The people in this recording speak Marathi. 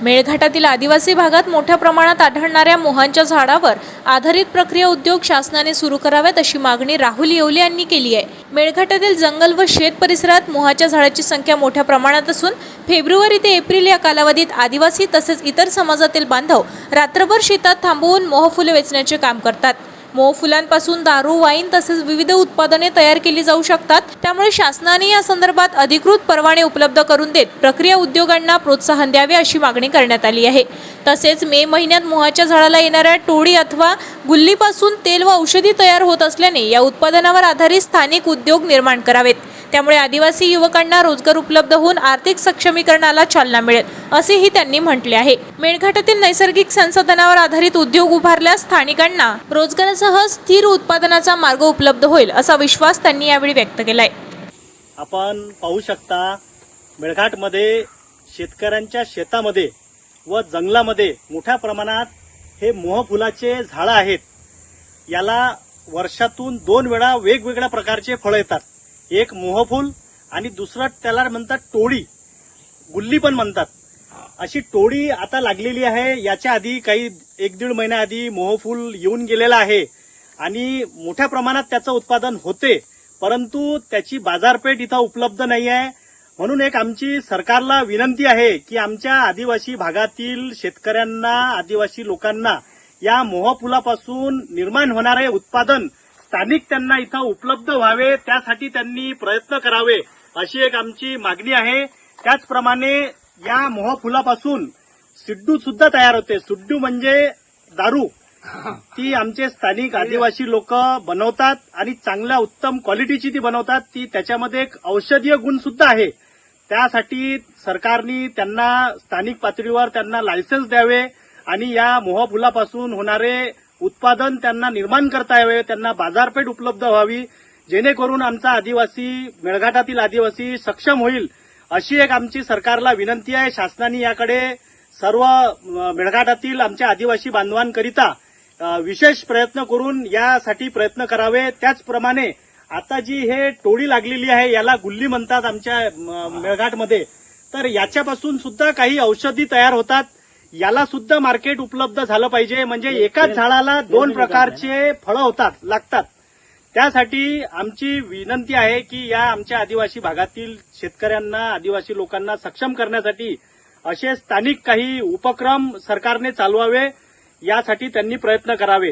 मेळघाटातील आदिवासी भागात मोठ्या प्रमाणात आढळणाऱ्या मोहांच्या झाडावर आधारित प्रक्रिया उद्योग शासनाने सुरू करावेत अशी मागणी राहुल येवले यांनी केली आहे। मेळघाटातील जंगल व शेत परिसरात मोहाच्या झाडाची संख्या मोठ्या प्रमाणात असून फेब्रुवारी ते एप्रिल या कालावधीत आदिवासी तसेच इतर समाजातील बांधव रात्रभर शेतात थांबवून मोहफुले वेचण्याचे काम करतात। मोहफुलांपासून दारू, वाईन तसेच विविध उत्पादने तयार केली जाऊ शकतात। त्यामुळे शासनाने या संदर्भात अधिकृत परवाने उपलब्ध करून देत प्रक्रिया उद्योगांना प्रोत्साहन द्यावे अशी मागणी करण्यात आली आहे। तसेच मे महिन्यात मोहाच्या झाडाला येणाऱ्या टोळी अथवा गुल्लीपासून तेल व औषधी तयार होत असल्याने या उत्पादनावर आधारित स्थानिक उद्योग निर्माण करावेत। त्यामुळे आदिवासी युवकांना रोजगार उपलब्ध होऊन आर्थिक सक्षमीकरणाला चालना मिळेल असेही त्यांनी म्हटले आहे। मेळघाटातील नैसर्गिक संसाधनावर आधारित उद्योग उभारल्यास स्थानिकांना रोजगारासह स्थिर उत्पादनाचा मार्ग उपलब्ध होईल असा विश्वास त्यांनी यावेळी व्यक्त केलाय। आपण पाहू शकता मेळघाटमध्ये शेतकऱ्यांच्या शेतामध्ये व जंगलामध्ये मोठ्या प्रमाणात हे मोहफुलाचे झाडं आहेत। याला वर्षातून 2 वेळा वेगवेगळ्या प्रकारचे फळ येतात। एक मोहफूल आणि दुसरं त्याला म्हणतात टोळी, गुल्ली पण म्हणतात। अशी टोळी आता लागलेली आहे। याच्या आधी काही 1-1.5 महिन्याआधी मोहफूल येऊन गेलेला आहे आणि मोठ्या प्रमाणात त्याचं उत्पादन होते, परंतु त्याची बाजारपेठ इथं उपलब्ध नाही आहे। म्हणून एक आमची सरकारला विनंती आहे की आमच्या आदिवासी भागातील शेतकऱ्यांना, आदिवासी लोकांना या मोहफुलापासून निर्माण होणारे उत्पादन स्थानिक त्यांना इथं उपलब्ध व्हावे, त्यासाठी त्यांनी प्रयत्न करावे अशी एक आमची मागणी आहे। त्याचप्रमाणे या मोहफुलापासून सिड्डू सुद्धा तयार होते। सिड्डू म्हणजे दारू, ती आमचे स्थानिक आदिवासी लोक बनवतात आणि चांगल्या उत्तम क्वालिटीची ती बनवतात। ती त्याच्यामध्ये एक औषधीय गुण सुद्धा आहे। त्यासाठी सरकारने त्यांना स्थानिक पातळीवर त्यांना लायसन्स द्यावे आणि या मोहफुलापासून होणारे उत्पादन त्यांना निर्माण करता यावे, त्यांना बाजारपेठ उपलब्ध व्हावी, जेणेकरून आमचा आदिवासी, मेळघाटातील आदिवासी सक्षम होईल अशी एक आमची सरकारला विनंती आहे। शासनाने याकडे सर्व मेळघाटातील आमच्या आदिवासी बांधवांकरिता विशेष प्रयत्न करून यासाठी प्रयत्न करावे। त्याचप्रमाणे आता जी हे टोळी लागलेली आहे याला गुल्ली म्हणतात आमच्या मेळघाटमध्ये, तर याच्यापासून सुद्धा काही औषधी तयार होतात। याला सुद्धा मार्केट उपलब्ध झालं पाहिजे, म्हणजे एकाच झाडाला 2 प्रकारचे फळं लागतात। त्यासाठी आमची विनंती आहे की या आमच्या आदिवासी भागातील शेतकऱ्यांना, आदिवासी लोकांना सक्षम करण्यासाठी असे स्थानिक काही उपक्रम सरकारने चालवावे, यासाठी त्यांनी प्रयत्न करावे।